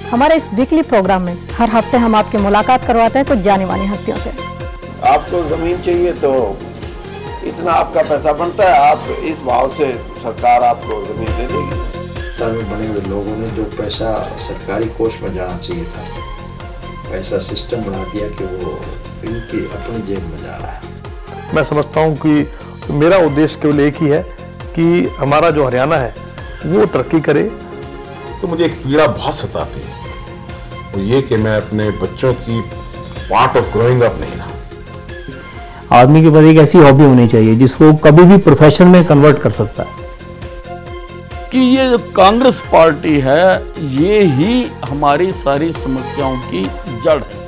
हमारे इस weekly programme में हर हफ्ते हम आपकी मुलाकात करवाते हैं कुछ जानी मानी हस्तियों से। आपको जमीन चाहिए तो इतना आपका पैसा बनता है, आप इस भाव से सरकार आपको जमीन दे देगी। में बने हुए लोगों ने जो पैसा सरकारी कोष में जाना चाहिए था, ऐसा सिस्टम बना दिया कि वो इनकी अपनी जेब में जा रहा है। मैं समझता हूँ कि मेरा उद्देश्य केवल एक ही है कि हमारा जो हरियाणा है वो तरक्की करे। तो मुझे एक पीड़ा बहुत सताती है, वो ये कि मैं अपने बच्चों की पार्ट ऑफ ग्रोइंग अप नहीं रहा। आदमी के पास एक ऐसी हॉबी होनी चाहिए जिसको कभी भी प्रोफेशन में कन्वर्ट कर सकता है। कि ये जो कांग्रेस पार्टी है ये ही हमारी सारी समस्याओं की जड़ है।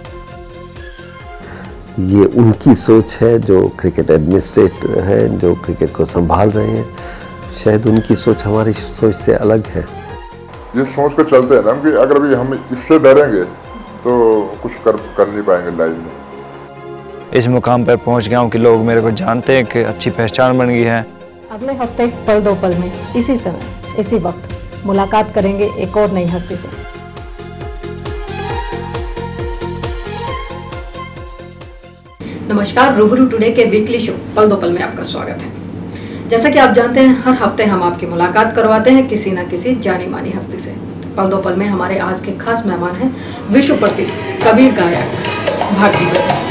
ये उनकी सोच है जो क्रिकेट एडमिनिस्ट्रेटर हैं, जो क्रिकेट को संभाल रहे हैं। शायद उनकी सोच हमारी सोच से अलग है। जिस सोच पे चलते हैं ना कि अगर भी हम इससे डरेंगे तो कुछ कर नहीं पाएंगे लाइफ में। इस मुकाम पर पहुंच गया हूं कि लोग मेरे को जानते हैं कि अच्छी पहचान बन गई है। अगले हफ्ते पल दो पल में इसी समय इसी वक्त मुलाकात करेंगे एक और नई हस्ती से। नमस्कार, रूबरू टुडे के वीकली शो पल दो पल में आपका स्वागत है। जैसा कि आप जानते हैं हर हफ्ते हम आपकी मुलाकात करवाते हैं किसी न किसी जानी मानी हस्ती से। पल दो पल में हमारे आज के खास मेहमान हैं विश्व प्रसिद्ध कबीर गायक भारती भट्ट।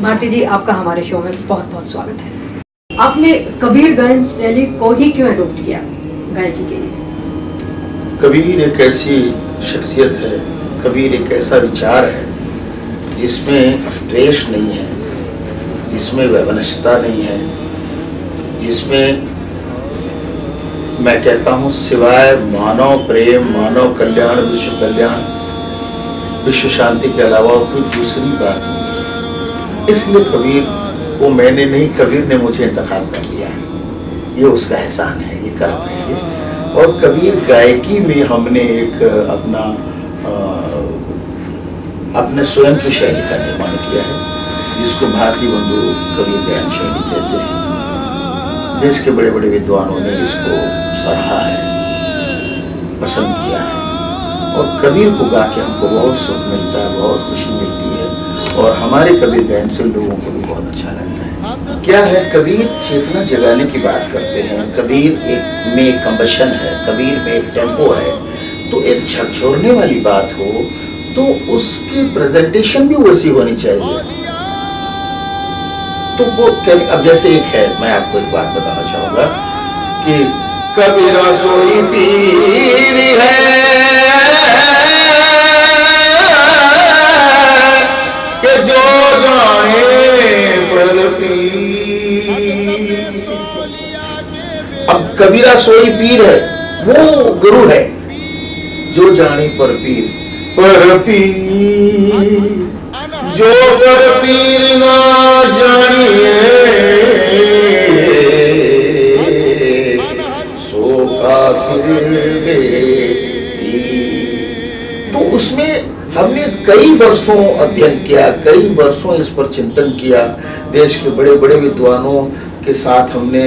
भारती जी, आपका हमारे शो में बहुत बहुत स्वागत है। आपने कबीर गायन शैली को ही क्यों अडॉप्ट किया गायकी के लिए? कबीर एक ऐसी शख्सियत है, कबीर एक ऐसा विचार है जिसमें द्वेष नहीं है, जिसमें वैमनस्यता नहीं है, जिसमें मैं कहता हूँ सिवाय मानव प्रेम, मानव कल्याण, विश्व कल्याण, विश्व शांति के अलावा कोई दूसरी बात नहीं। इसलिए कबीर को मैंने नहीं, कबीर ने मुझे इंतखाब कर लिया। ये उसका एहसान है, ये कर्म है ये। और कबीर गायकी में हमने एक अपने स्वयं की शैली का निर्माण किया है, जिसको भारतीय बंधु कबीर गायन शैली कहते हैं। देश के बड़े बड़े विद्वानों ने इसको सराहा है, पसंद किया है। और कबीर को गा के हमको बहुत सुख मिलता है, बहुत खुशी मिलती है। और हमारे कबीर गायन से लोगों को भी बहुत अच्छा लगता है। क्या है, कबीर चेतना जगाने की बात करते हैं। कबीर में एक कंबशन है, कबीर में एक टेम्पो है। तो एक झकझोरने वाली बात हो तो उसकी प्रेजेंटेशन भी वैसी होनी चाहिए। तो वो अब जैसे एक है, मैं आपको एक बात बताना चाहूंगा कि कबीरा सोई पीर है कि जो जाने पर पीर। अब कबीरा सोई पीर है, वो गुरु है। जो जाने पर पीर जो पर पीर ना जानिए सो काफिर तो उसमें हमने कई वर्षों अध्ययन किया, कई वर्षों इस पर चिंतन किया। देश के बड़े बड़े विद्वानों के साथ हमने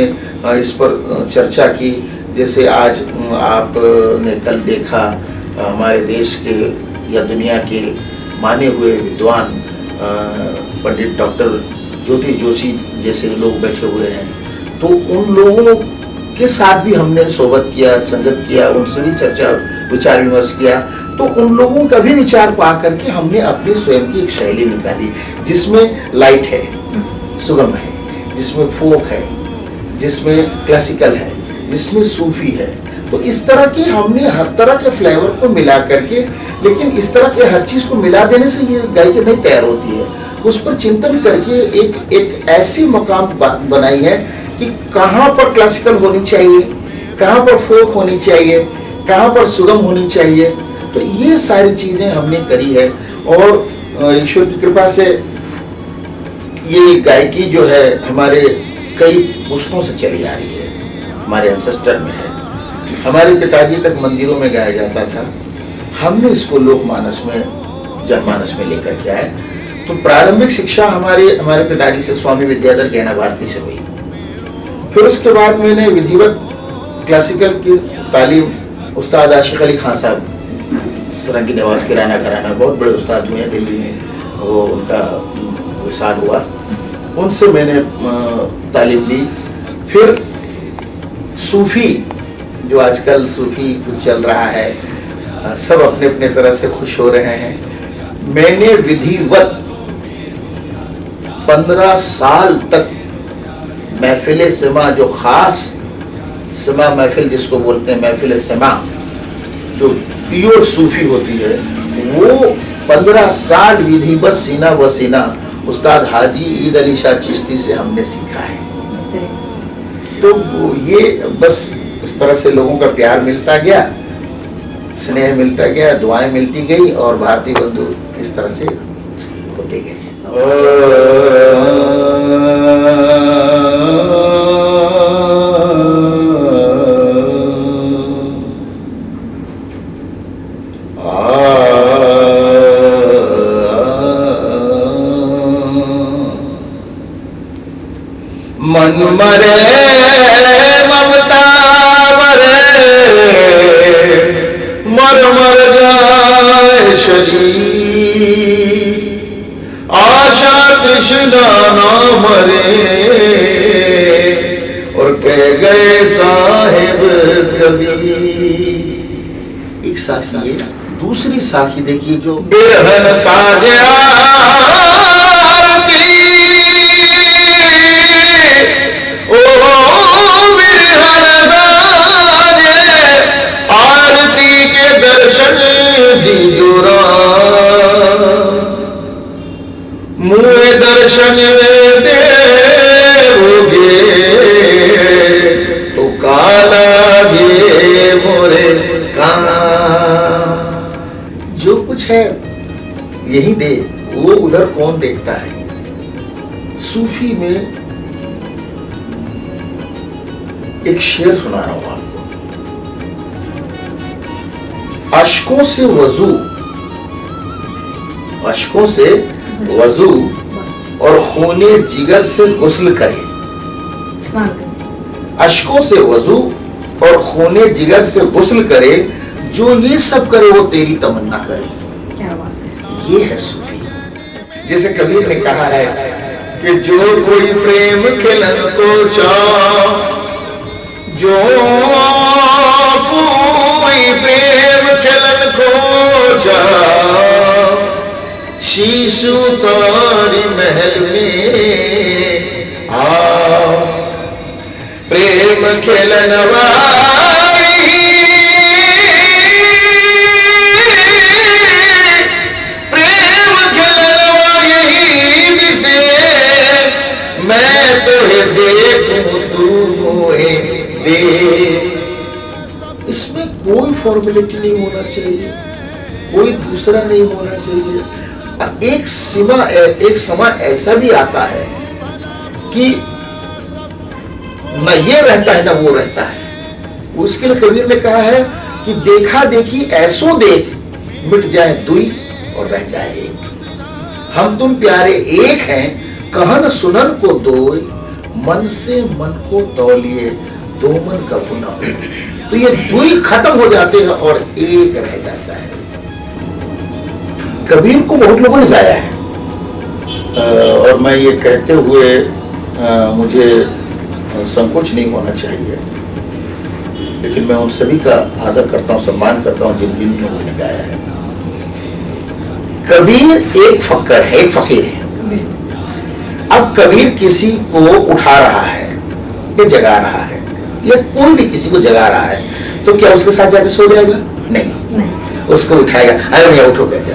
इस पर चर्चा की। जैसे आज आपने कल देखा हमारे देश के या दुनिया के माने हुए विद्वान पंडित डॉक्टर ज्योति जोशी जैसे लोग बैठे हुए हैं। तो उन लोगों के साथ भी हमने सोबत किया, संगत किया, उनसे भी चर्चा विचार विमर्श किया। तो उन लोगों का भी विचार पा करके हमने अपनी स्वयं की एक शैली निकाली, जिसमें लाइट है, सुगम है, जिसमें फोक है, जिसमें क्लासिकल है, जिसमें सूफी है। तो इस तरह की हमने हर तरह के फ्लेवर को मिला करके, लेकिन इस तरह के हर चीज को मिला देने से ये गायकी नहीं तैयार होती है। उस पर चिंतन करके एक ऐसी मकाम बनाई है कि कहाँ पर क्लासिकल होनी चाहिए, कहाँ पर फोक होनी चाहिए, कहाँ पर सुगम होनी चाहिए। तो ये सारी चीजें हमने करी है और ईश्वर की कृपा से ये गायकी जो है हमारे कई पुश्तों से चली आ रही है, हमारे एंसेस्टर में है। हमारे पिताजी तक मंदिरों में गाया जाता था, हमने इसको लोकमानस में, जनमानस में लेकर के आए। तो प्रारंभिक शिक्षा हमारे पिताजी से स्वामी विद्याधर गहना भारती से हुई। फिर उसके बाद मैंने विधिवत क्लासिकल की तालीम उस्ताद आशिक अली खान साहब, सरंगी निवास किराना घराना, बहुत बड़े उस्ताद हुए हैं दिल्ली में, वो उनका विशाल हुआ, उनसे मैंने तालीम ली। फिर सूफी, जो आजकल सूफी कुछ चल रहा है, सब अपने अपने तरह से खुश हो रहे हैं। मैंने विधिवत 15 साल तक महफिल सिमा, जो खास सिमा महफिल जिसको बोलते हैं, महफिल सिमा जो प्योर सूफी होती है, वो 15 साल विधिवत सीना व सीना उस्ताद हाजी ईद अली शाह चिश्ती से हमने सीखा है। तो ये बस इस तरह से लोगों का प्यार मिलता गया, स्नेह मिलता गया, दुआएं मिलती गई और भारतीय बंधु इस तरह से होते गए। मन मरे ममता मरे, मर मर जाए शरीर, आशा तृष्णा ना मरे, और कह गए साहिब कबीर। एक साखी है, दूसरी साखी देखिए जो बिरहन साजे आरती के दर्शन दीजोरा, मुँह दर्शन देवोगे तो काला गे मोरे काना। जो कुछ है यही दे, वो उधर कौन देखता है। सूफी में एक शेर सुना रहा हूं आपको। अश्कों से वजू, अश्कों से वजू और खूने जिगर से गुस्ल करे, अश्कों से वजू और खूने जिगर से गुस्ल करे, जो ये सब करे वो तेरी तमन्ना करे। क्या बात है। ये है सूफी। जैसे कबीर ने कहा है कि जो कोई प्रेम खिलन को चाह, जो कोई प्रेम खिलन को चाह, शीशु तारी महल में आओ, प्रेम खिलन वाली प्रेम खिलन वाली जिसे मैं तुझे देखूं तू मोहे दे। इसमें कोई फॉर्मेलिटी नहीं होना चाहिए, कोई दूसरा नहीं होना चाहिए। एक समय ऐसा भी आता है कि न ये रहता है न वो रहता है। उसके लिए कबीर ने कहा है कि देखा देखी ऐसो देख, मिट जाए दुई और रह जाए एक। हम तुम प्यारे एक हैं, कहन सुनन को दो, मन से मन को तौलिए, दो मन का पुना। तो ये दुई खत्म हो जाते हैं और एक रह जाता है। कबीर को बहुत लोगों ने गाया है और मैं ये कहते हुए मुझे संकोच नहीं होना चाहिए, लेकिन मैं उन सभी का आदर करता हूँ, सम्मान करता हूँ जिन जिन लोगों ने गाया है। कबीर एक फक्कर है, एक फकीर है। अब कबीर किसी को उठा रहा है या जगा रहा है, या कोई भी किसी को जगा रहा है, तो क्या उसके साथ जाके सो जाएगा? नहीं, उसको उठाएगा, अरे भैया उठो करके।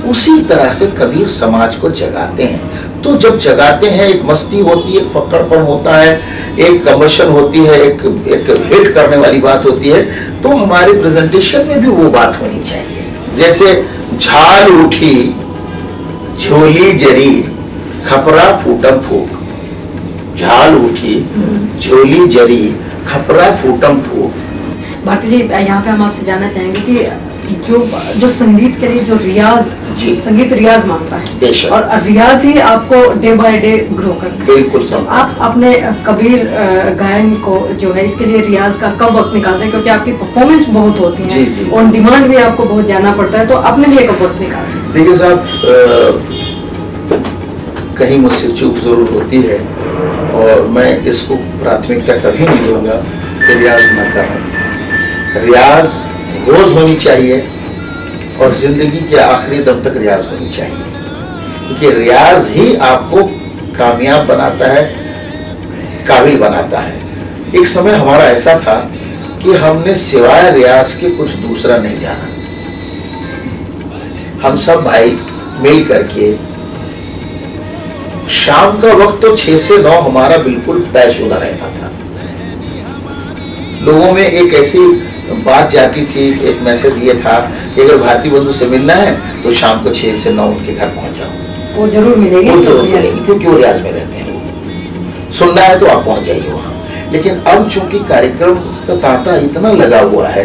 उसी तरह से कबीर समाज को जगाते हैं। तो जब जगाते हैं, एक मस्ती होती है, एक फक्कड़पन होता है, एक कमर्शन होती है, एक हिट करने वाली बात होती है। तो हमारे प्रेजेंटेशन में भी वो बात होनी चाहिए। जैसे झाल उठी झोली जरी खपरा फूटम फूट, झाल उठी झोली जरी खपरा फूटम फूट। भारती जी, यहाँ पे हम आपसे जानना चाहेंगे कि जो संगीत के लिए जो रियाज, संगीत रियाज मांगता है और रियाज ही आपको डे बाय डे ग्रो करता है। बिल्कुल सब। आप अपने कबीर गायन को जो है इसके लिए रियाज का कब वक्त निकालते हैं, क्योंकि आपकी परफॉर्मेंस बहुत होती है, ऑन डिमांड भी आपको बहुत जाना पड़ता है, तो अपने लिए कब वक्त निकालते हैं? देखिए साहब, कहीं मुझसे चूक जरूर होती है और मैं इसको प्राथमिकता कभी नहीं दूंगा कि रियाज न करना। रियाज रोज होनी चाहिए और जिंदगी के आखिरी दम तक रियाज होनी चाहिए, क्योंकि रियाज ही आपको कामयाब बनाता है, काबिल बनाता है। एक समय हमारा ऐसा था कि हमने सिवाय रियाज के कुछ दूसरा नहीं जाना। हम सब भाई मिल करके शाम का वक्त तो 6 से 9 हमारा बिल्कुल तयशुदा रहता था। लोगों में एक ऐसी बात जाती थी, एक मैसेज ये था कि अगर भारती बंधु से मिलना है तो शाम को 6 से 9 उनके घर पहुंच जाओ। वो जरूर मिलेंगे, वो जरूर मिलेंगे, क्योंकि वो रियाज में रहते हैं। सुनना है तो आप पहुंच जाइए वहाँ। लेकिन अब चूंकि कार्यक्रम का तांता इतना लगा हुआ है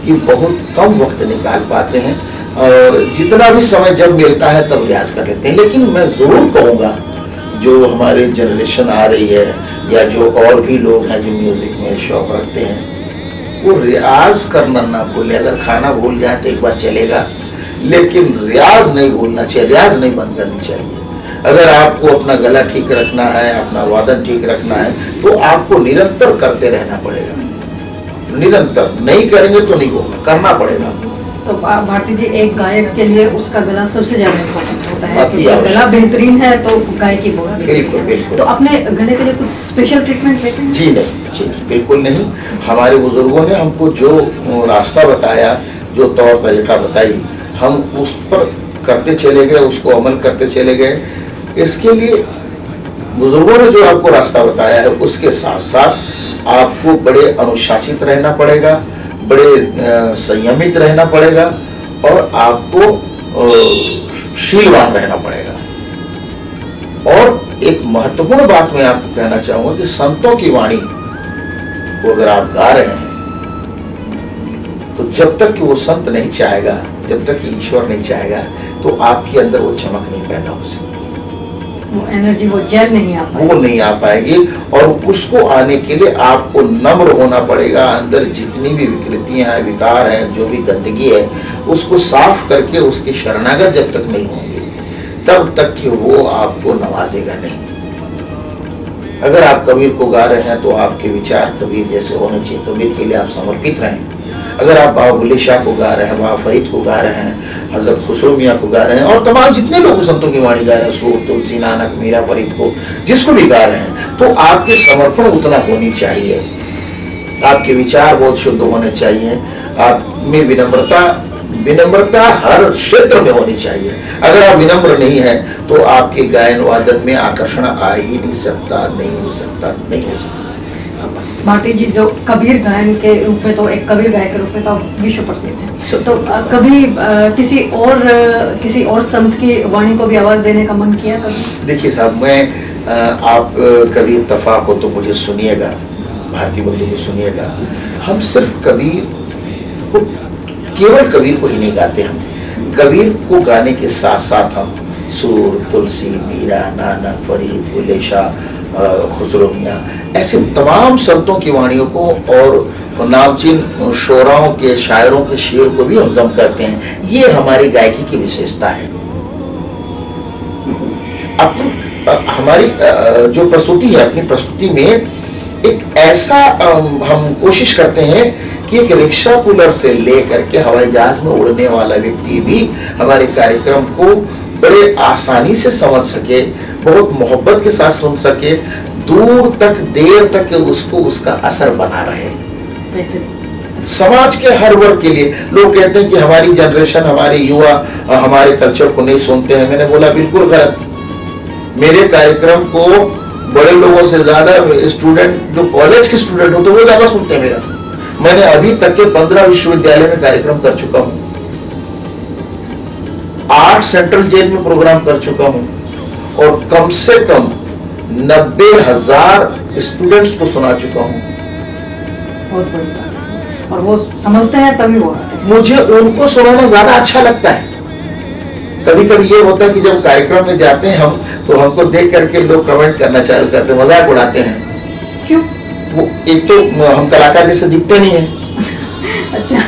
कि बहुत कम वक्त निकाल पाते हैं और जितना भी समय जब मिलता है तब रियाज कर लेते हैं। लेकिन मैं जरूर कहूँगा, जो हमारे जनरेशन आ रही है या जो और भी लोग हैं जो म्यूजिक में शौक रखते हैं, वो रियाज करना ना भूले। अगर खाना भूल जाए तो एक बार चलेगा, लेकिन रियाज नहीं भूलना चाहिए, रियाज नहीं बंद करनी चाहिए। अगर आपको अपना गला ठीक रखना है, अपना वादन ठीक रखना है, तो आपको निरंतर करते रहना पड़ेगा। निरंतर नहीं करेंगे तो नहीं होगा, करना पड़ेगा। तो भारती जी, एक गायक के लिए उसका गला सबसे ज्यादा इम्पोर्टेंट होता है, अति क्योंकि गला बेहतरीन है तो गायकी होगा बिल्कुल बिल्कुल। तो अपने गले के लिए कुछ स्पेशल ट्रीटमेंट लेते हैं? जी नहीं, बिल्कुल नहीं। हमारे बुजुर्गों ने हमको जो रास्ता बताया, जो तौर तरीका बताई, हम उस पर करते चले गए, उसको अमल करते चले गए। इसके लिए बुजुर्गों ने जो आपको रास्ता बताया है, उसके साथ साथ आपको बड़े अनुशासित रहना पड़ेगा, बड़े संयमित रहना पड़ेगा और आपको शीलवान रहना पड़ेगा। और एक महत्वपूर्ण बात मैं आपको कहना चाहूंगा कि संतों की वाणी को अगर आप गा रहे हैं तो जब तक कि वो संत नहीं चाहेगा, जब तक कि ईश्वर नहीं चाहेगा, तो आपके अंदर वो चमक नहीं पैदा हो सकती, वो एनर्जी, वो जेल नहीं आ पाएगी, वो नहीं आ पाएगी। और उसको आने के लिए आपको नम्र होना पड़ेगा। अंदर जितनी भी विकृतियां हैं, विकार हैं, जो भी गंदगी है, उसको साफ करके उसकी शरणागत जब तक नहीं होंगे तब तक कि वो आपको नवाजेगा नहीं। अगर आप कबीर को गा रहे हैं तो आपके विचार कबीर जैसे होने चाहिए, कबीर के लिए आप समर्पित रहें। अगर आप बाबा बुल्ले शाह को गा रहे हैं, बाबा फरीद को गा रहे हैं, हजरत खुसरो मियाँ को गा रहे हैं और तमाम जितने लोग संतों की वाणी गा रहे हैं, सूर, तुलसी, नानक, मीरा, फरीद को, जिसको भी गा रहे हैं, तो आपके समर्पण उतना होनी चाहिए। आपके विचार बहुत शुद्ध होने चाहिए। आप में विनम्रता हर क्षेत्र में होनी चाहिए। अगर आप विनम्र नहीं है तो आपके गायन वादन में आकर्षण आ ही नहीं सकता, नहीं हो सकता। भारती जी, जो कबीर गायन के रूप में, तो एक कबीर गायक के रूप में तो विश्व प्रसिद्ध है, तो कभी किसी और संत की वाणी को भी आवाज देने का मन किया कभी? देखिए साहब, आप कभी इत्तफाक हो तो मुझे सुनिएगा, भारती बंधु को सुनिएगा। हम सिर्फ कबीर को, केवल कबीर को ही नहीं गाते। हम कबीर को गाने के साथ साथ हम सूर, तुलसी, मीरा, नानक, फरीद, बुल्ले शाह, खुसरो मियाँ, ऐसे तमाम संतों की वाणियों को और नामचीन शोराओं के, शायरों के शेर को भी हम जम करते हैं। ये हमारी गायकी की विशेषता है। हमारी जो प्रस्तुति है, अपनी प्रस्तुति में एक ऐसा हम कोशिश करते हैं कि एक रिक्शा पुलर से लेकर के हवाई जहाज में उड़ने वाला व्यक्ति भी हमारे कार्यक्रम को बड़े आसानी से समझ सके, बहुत मोहब्बत के साथ सुन सके, दूर तक, देर तक उसको उसका असर बना रहे। समाज के हर वर्ग के लिए लोग कहते हैं कि हमारी जनरेशन, हमारे युवा हमारे कल्चर को नहीं सुनते हैं। मैंने बोला बिल्कुल गलत। मेरे कार्यक्रम को बड़े लोगों से ज्यादा स्टूडेंट, जो कॉलेज के स्टूडेंट होते हैं, वो ज्यादा सुनते हैं मेरा। मैंने अभी तक के 15 विश्वविद्यालय में कार्यक्रम कर चुका हूं, 8 सेंट्रल जेल में प्रोग्राम कर चुका हूं और कम से कम 90,000 स्टूडेंट्स को सुना चुका हूं। बहुत बड़ी बात है। और वो समझते हैं तभी वो आते हैं। मुझे उनको सुनाना ज्यादा अच्छा लगता है। कभी कभी ये होता है कि जब कार्यक्रम में जाते हैं हम, तो हमको देख करके लोग कमेंट करना चालू करते हैं, मजाक उड़ाते हैं। क्यों? वो एक तो हम कलाकार जैसे दिखते नहीं है, अच्छा।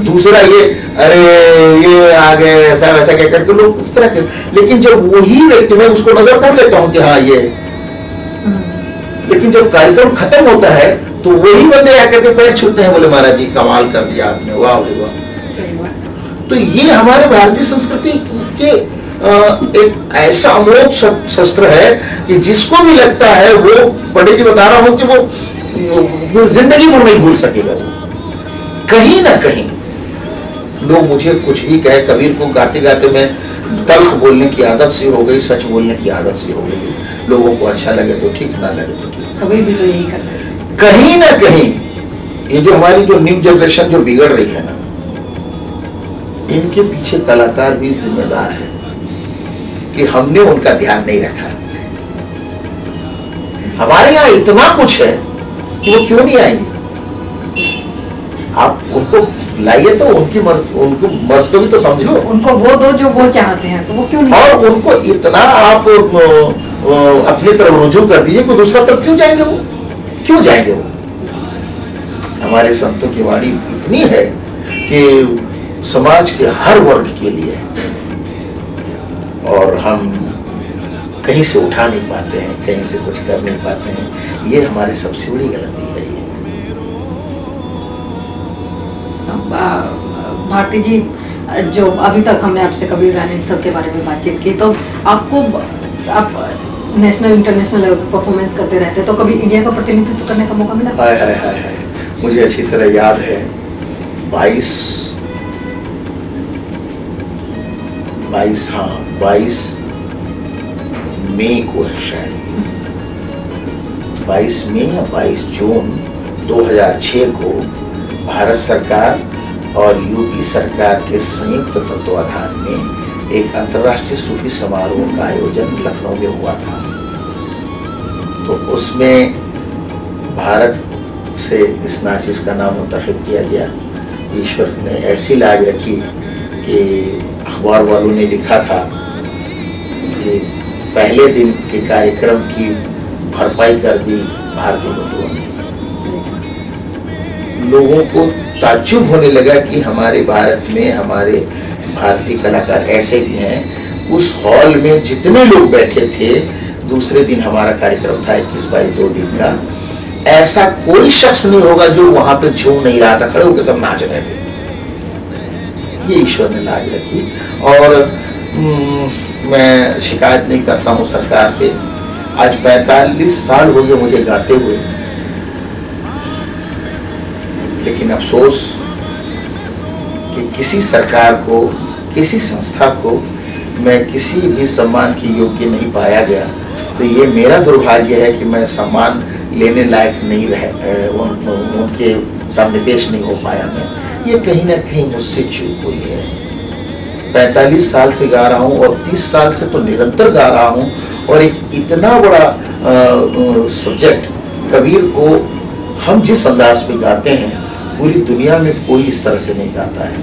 दूसरा ये अरे ये आ गए ऐसा वैसा कह करके लोग इस तरह के, लेकिन जब वही व्यक्ति मैं उसको नजर कर लेता हूँ कि हाँ ये, लेकिन जब कार्यक्रम खत्म होता है तो वही बंदे आकर के पैर छूते हैं, बोले महाराज जी कमाल कर दिया आपने, वाह भाई वाह। तो ये हमारे भारतीय संस्कृति के एक ऐसा अमोघ शस्त्र है कि जिसको भी लगता है, वो पंडित जी बता रहा हूं कि वो जिंदगी भर नहीं भूल सकेगा। कहीं ना कहीं लोग मुझे कुछ भी कहे, कबीर को गाते गाते मैं तल्ख बोलने की आदत सी हो गई, सच बोलने की आदत सी हो गई। लोगों को अच्छा लगे तो ठीक, ना लगे तो ठीक। कबीर भी तो यही करते हैं। कहीं ना कहीं ये जो हमारी जो न्यू जनरेशन जो बिगड़ रही है ना, इनके पीछे कलाकार भी जिम्मेदार है कि हमने उनका ध्यान नहीं रखा। हमारे यहाँ इतना कुछ है कि वो क्यों नहीं आएंगे। आप उनको लाइए तो उनको मर्ज को भी तो समझो, उनको वो दो जो वो चाहते हैं, तो वो क्यों नहीं? और उनको इतना आप अपनी तरफ रुजू कर दीजिए कि दूसरा तरफ क्यों जाएंगे वो, क्यों जाएंगे वो। हमारे संतों की वाणी इतनी है कि समाज के हर वर्ग के लिए, और हम कहीं से उठा नहीं पाते हैं, कहीं से कुछ कर नहीं पाते हैं। ये हमारी सबसे बड़ी गलती है। ये भारती जी, जो अभी तक हमने आपसे कबीर गाने सब के बारे में बातचीत की, तो आपको आप नेशनल इंटरनेशनल लेवल पर परफॉर्मेंस करते रहते, तो कभी इंडिया का प्रतिनिधित्व करने का मौका मिला? हाय हाय हाय हाय, मुझे अच्छी तरह याद है 22 मई को है शायद, 22 मई या 22 जून 2006 को भारत सरकार और यूपी सरकार के संयुक्त तत्वाधान में एक अंतर्राष्ट्रीय सूफी समारोह का आयोजन लखनऊ में हुआ था। तो उसमें भारत से इस नाचिस का नाम मुंतखब किया गया। ईश्वर ने ऐसी लाज रखी कि अखबार वालों ने लिखा था कि पहले दिन के कार्यक्रम की भरपाई कर दी भारतीय बंधुओं ने। लोगों को ताज्जुब होने लगा कि हमारे भारत में हमारे भारतीय कलाकार ऐसे भी हैं। उस हॉल में जितने लोग बैठे थे, दूसरे दिन हमारा कार्यक्रम था 21-22 2 दिन का, ऐसा कोई शख्स नहीं होगा जो वहां पे झूम नहीं रहा था, खड़े होकर सब नाच रहे थे। ये ईश्वर ने लाज रखी। और मैं शिकायत नहीं करता हूँ सरकार से। आज 45 साल हो गए मुझे गाते हुए, लेकिन अफसोस कि किसी सरकार को, किसी संस्था को मैं किसी भी सम्मान के योग्य नहीं पाया गया। तो ये मेरा दुर्भाग्य है कि मैं सम्मान लेने लायक नहीं रहे, उनके सामने पेश नहीं हो पाया मैं। ये कहीं ना कहीं मुझसे चूक हुई है। 45 साल से गा रहा हूँ और 30 साल से तो निरंतर गा रहा हूँ, और एक इतना बड़ा सब्जेक्ट कबीर को हम जिस अंदाज में गाते हैं, पूरी दुनिया में कोई इस तरह से नहीं गाता है।